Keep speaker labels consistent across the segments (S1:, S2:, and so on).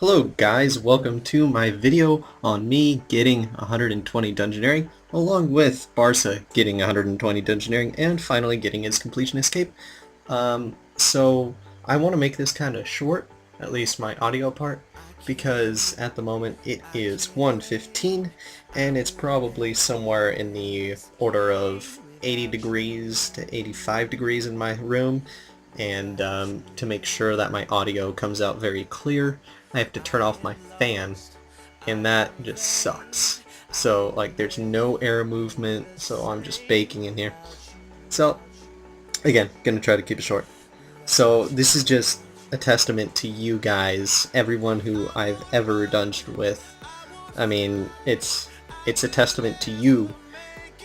S1: Hello guys, welcome to my video on me getting 120 Dungeoneering, along with Barca getting 120 Dungeoneering and finally getting his completion escape. So I want to make this kind of short, at least my audio part, because at the moment it is 1:15 and it's probably somewhere in the order of 80 degrees to 85 degrees in my room, and to make sure that my audio comes out very clear, I have to turn off my fan, and that just sucks. So like there's no air movement, so I'm just baking in here. So again, gonna try to keep it short. So this is just a testament to you guys, everyone who I've ever dungeoned with. I mean, it's a testament to you,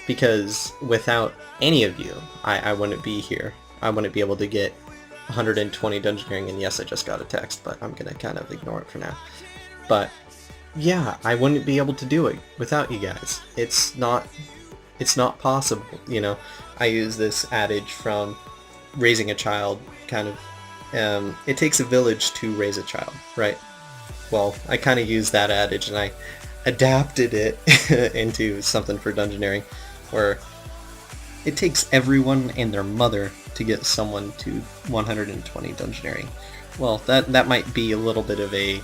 S1: because without any of you, I wouldn't be here. I wouldn't be able to get 120 Dungeoneering, and yes, I just got a text, but I'm gonna kind of ignore it for now. But yeah, I wouldn't be able to do it without you guys. It's not possible, you know. I use this adage from raising a child, kind of. It takes a village to raise a child, right? Well, I kind of used that adage and I adapted it into something for Dungeoneering, where it takes everyone and their mother to get someone to 120 Dungeoneering. Well, that might be a little bit of a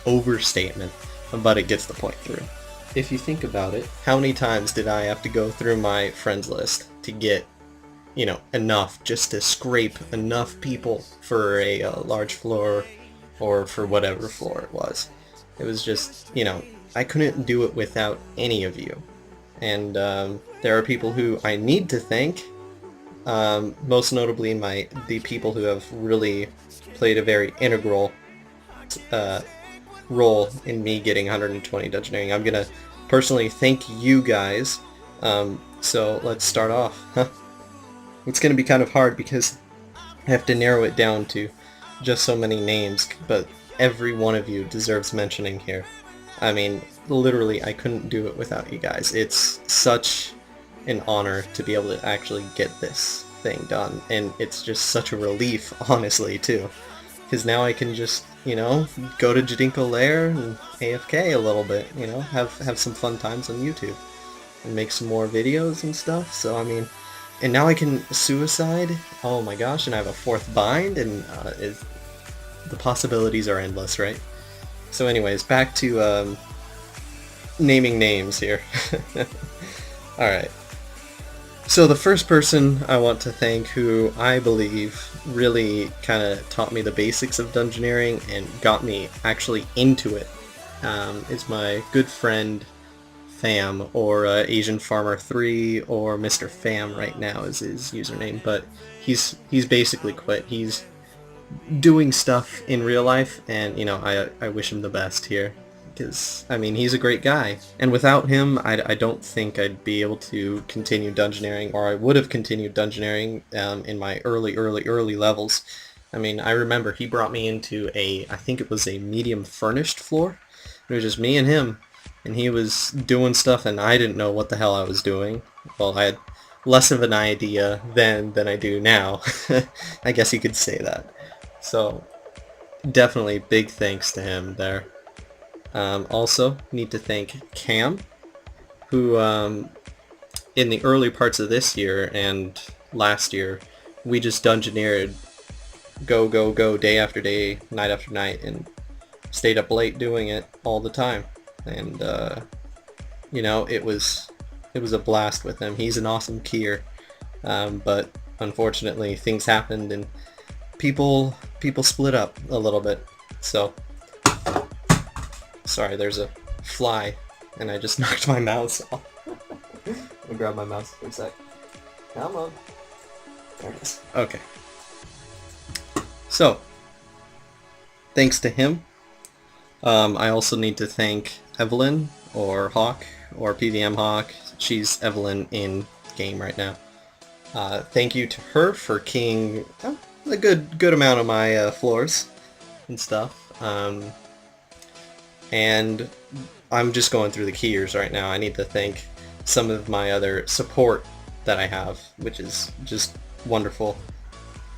S1: overstatement, but it gets the point through. If you think about it, how many times did I have to go through my friends list to get, you know, enough, just to scrape enough people for a large floor, or for whatever floor it was. It was just, you know, I couldn't do it without any of you. And there are people who I need to thank, most notably the people who have really played a very integral role in me getting 120 Dungeoneering. I'm gonna personally thank you guys. So let's start off. It's gonna be kind of hard because I have to narrow it down to just so many names, but every one of you deserves mentioning here. I mean, literally, I couldn't do it without you guys. It's such an honor to be able to actually get this thing done, and it's just such a relief, honestly, too. Because now I can just, you know, go to Jadinko Lair and AFK a little bit, you know, have some fun times on YouTube, and make some more videos and stuff, so I mean, and now I can suicide, oh my gosh, and I have a fourth bind, and the possibilities are endless, right? So anyways, back to naming names here. Alright. So the first person I want to thank, who I believe really kind of taught me the basics of Dungeoneering and got me actually into it, is my good friend Fam, or Asian Farmer 3, or Mr. Fam right now is his username, but he's basically quit. He's doing stuff in real life, and you know, I wish him the best here, because I mean, he's a great guy, and without him I don't think I'd be able to continue Dungeoneering, or I would have continued Dungeoneering in my early levels. I mean, I remember he brought me into I think it was a medium furnished floor. It was just me and him, and he was doing stuff and I didn't know what the hell I was doing. Well, I had less of an idea then than I do now. I guess you could say that. So definitely big thanks to him there. Also need to thank Cam, who in the early parts of this year and last year, we just dungeoneered go day after day, night after night, and stayed up late doing it all the time. And you know, it was a blast with him. He's an awesome keyer, but unfortunately things happened and people split up a little bit. So sorry, there's a fly and I just knocked my mouse off. I'll grab my mouse for a sec. Come on. There it is. Okay. So thanks to him. I also need to thank Evelyn, or Hawk, or PVM Hawk. She's Evelyn in game right now. Thank you to her for keying a good amount of my floors and stuff. And I'm just going through the keyers right now. I need to thank some of my other support that I have, which is just wonderful.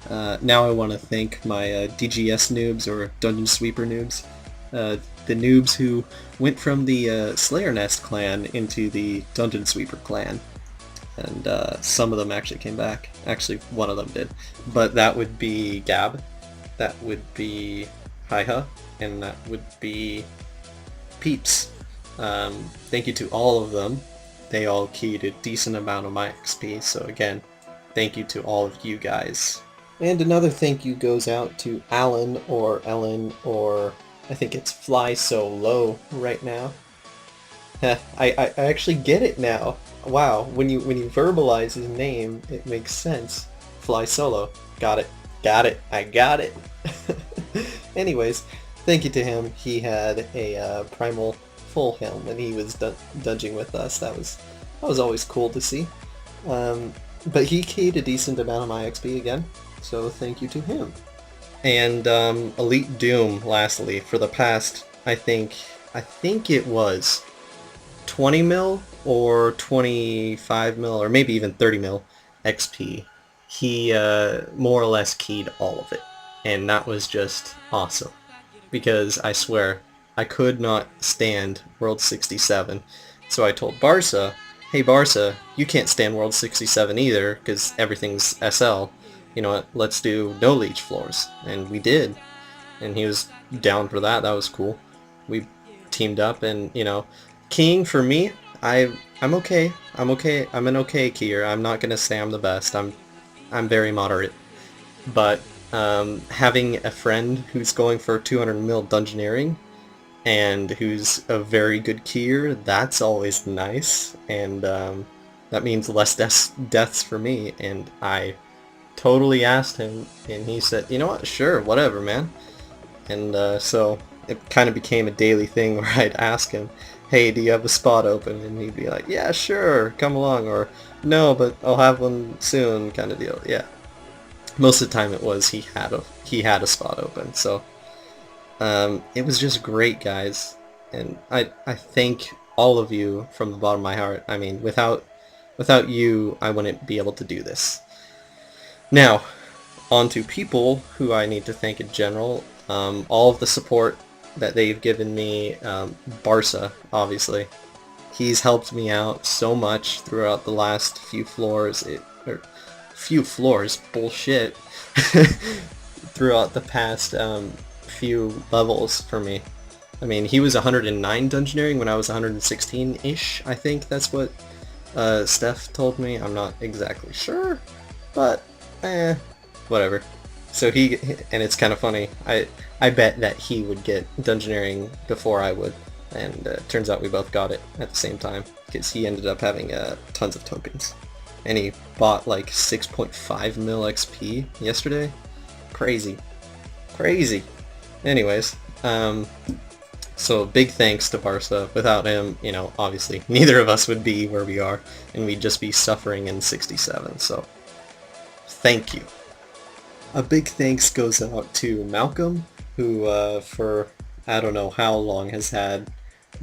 S1: Now I want to thank my DGS noobs, or Dungeon Sweeper noobs. The noobs who went from the Slayer Nest clan into the Dungeon Sweeper clan. And some of them actually came back. Actually, one of them did. But that would be Gab, that would be Haiha, and that would be Peeps. Thank you to all of them. They all keyed a decent amount of my XP, so again, thank you to all of you guys. And another thank you goes out to Alan, or Ellen, or I think it's Fly So Low right now. I actually get it now. Wow, when you verbalize his name, it makes sense. Fly Solo. Got it. Got it. I got it. Anyways, thank you to him. He had a Primal full helm and he was dunging with us. That was always cool to see. But he keyed a decent amount of my XP again, so thank you to him. And Elite Doom, lastly, for the past, I think it was 20 mil or 25 mil or maybe even 30 mil XP. He more or less keyed all of it, and that was just awesome, because I swear I could not stand World 67. So I told Barca, hey Barca, you can't stand World 67 either because everything's SL. You know what, let's do no leech floors. And we did. And he was down for that. That was cool. We teamed up, and, you know, keying for me, I'm okay. I'm okay. I'm an okay keyer. I'm not gonna say I'm the best. I'm very moderate. But having a friend who's going for 200 mil Dungeoneering and who's a very good keyer, that's always nice, and that means less deaths for me. And I totally asked him, and he said, you know what, sure, whatever, man. And so it kind of became a daily thing where I'd ask him, hey, do you have a spot open? And he'd be like, yeah, sure, come along, or no, but I'll have one soon, kind of deal. Yeah, most of the time it was he had a spot open. So it was just great, guys, and I thank all of you from the bottom of my heart. I mean, without you, I wouldn't be able to do this. Now, on to people who I need to thank in general. All of the support that they've given me. Barca, obviously. He's helped me out so much throughout the last few floors. Few floors? Bullshit. Throughout the past few levels for me. I mean, he was 109 Dungeoneering when I was 116-ish, I think that's what Steph told me. I'm not exactly sure, but whatever. So and it's kind of funny, I bet that he would get Dungeoneering before I would, and turns out we both got it at the same time, because he ended up having tons of tokens. And he bought like 6.5 mil XP yesterday. Crazy. Crazy. Anyways, so big thanks to Barca. Without him, you know, obviously, neither of us would be where we are, and we'd just be suffering in 67, so thank you. A big thanks goes out to Malcolm, who for I don't know how long has had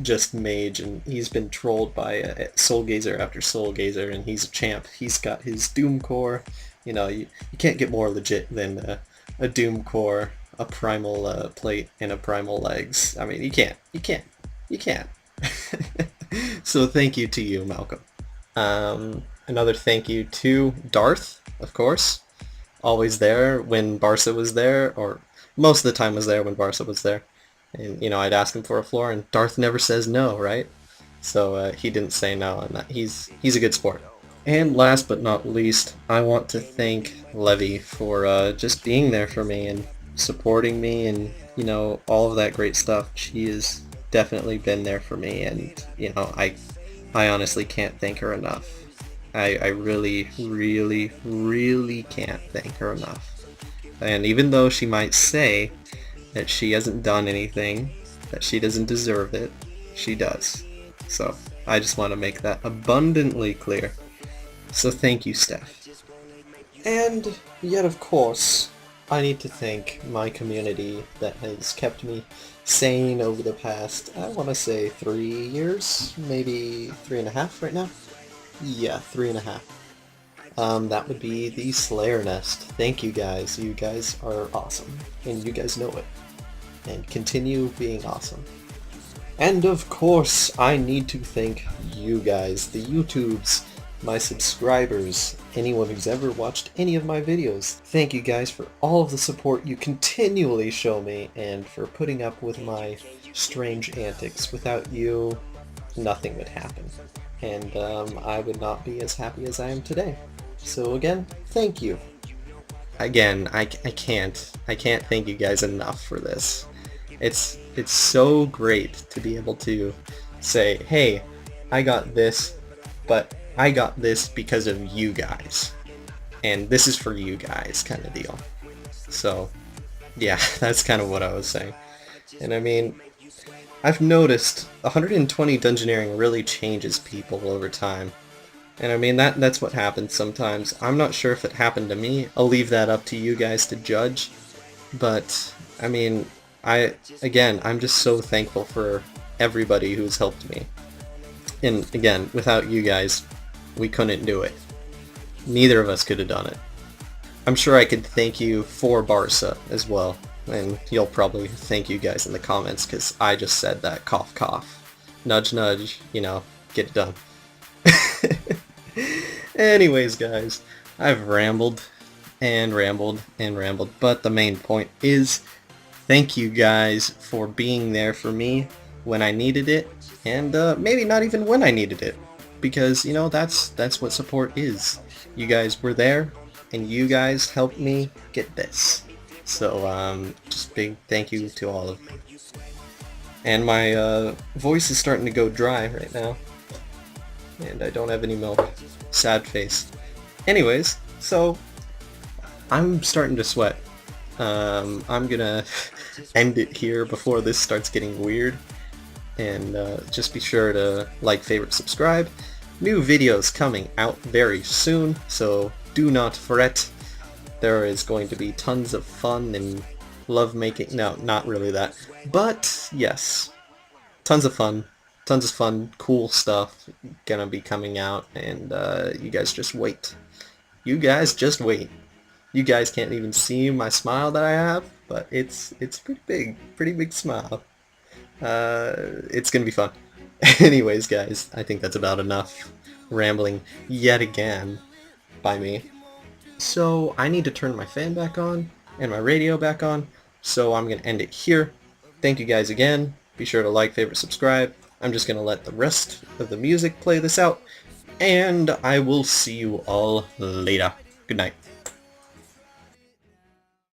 S1: just mage, and he's been trolled by Soul Gazer after Soul Gazer, and he's a champ. He's got his Doom Core. You know, you can't get more legit than a Doom Core, a Primal plate, and a Primal legs. I mean, you can't. So thank you to you, Malcolm. Another thank you to Darth, of course. Always there when Barca was there, or most of the time was there when Barca was there. And, you know, I'd ask him for a floor, and Darth never says no, right? So he didn't say no, and he's a good sport. And last but not least, I want to thank Levy for just being there for me and supporting me, and, you know, all of that great stuff. She has definitely been there for me, and, you know, I honestly can't thank her enough. I really, really, really can't thank her enough. And even though she might say that she hasn't done anything, that she doesn't deserve it, she does. So I just want to make that abundantly clear. So thank you, Steph. And yet, of course, I need to thank my community that has kept me sane over the past, I want to say 3 years, maybe 3.5 right now. Yeah, 3.5. That would be the Slayer Nest. Thank you guys. You guys are awesome. And you guys know it. And continue being awesome. And of course, I need to thank you guys, the YouTubes, my subscribers, anyone who's ever watched any of my videos. Thank you guys for all of the support you continually show me and for putting up with my strange antics. Without you, nothing would happen. And I would not be as happy as I am today. So again, thank you. Again, I can't thank you guys enough for this. It's so great to be able to say, hey, I got this, but I got this because of you guys. And this is for you guys kind of deal. So, yeah, that's kind of what I was saying. And I mean, I've noticed 120 Dungeoneering really changes people over time. And I mean, that's what happens sometimes. I'm not sure if it happened to me. I'll leave that up to you guys to judge. But, I mean, I'm just so thankful for everybody who's helped me. And again, without you guys, we couldn't do it. Neither of us could have done it. I'm sure I could thank you for Barca as well. And you'll probably thank you guys in the comments because I just said that. Cough, cough. Nudge, nudge. You know, get it done. Anyways, guys, I've rambled and rambled and rambled, but the main point is thank you guys for being there for me when I needed it, and maybe not even when I needed it, because, you know, that's what support is. You guys were there, and you guys helped me get this. So, just big thank you to all of you. And my voice is starting to go dry right now. And I don't have any milk. Sad face. Anyways, so I'm starting to sweat. I'm gonna end it here before this starts getting weird. And just be sure to like, favorite, subscribe. New videos coming out very soon, so do not fret. There is going to be tons of fun and love making. No, not really that. But yes, tons of fun. Tons of fun, cool stuff gonna be coming out, and you guys just wait. You guys just wait. You guys can't even see my smile that I have, but it's pretty big smile. It's gonna be fun. Anyways, guys, I think that's about enough rambling yet again by me. So I need to turn my fan back on and my radio back on, so I'm gonna end it here. Thank you guys again. Be sure to like, favorite, subscribe. I'm just going to let the rest of the music play this out, and I will see you all later. Good night.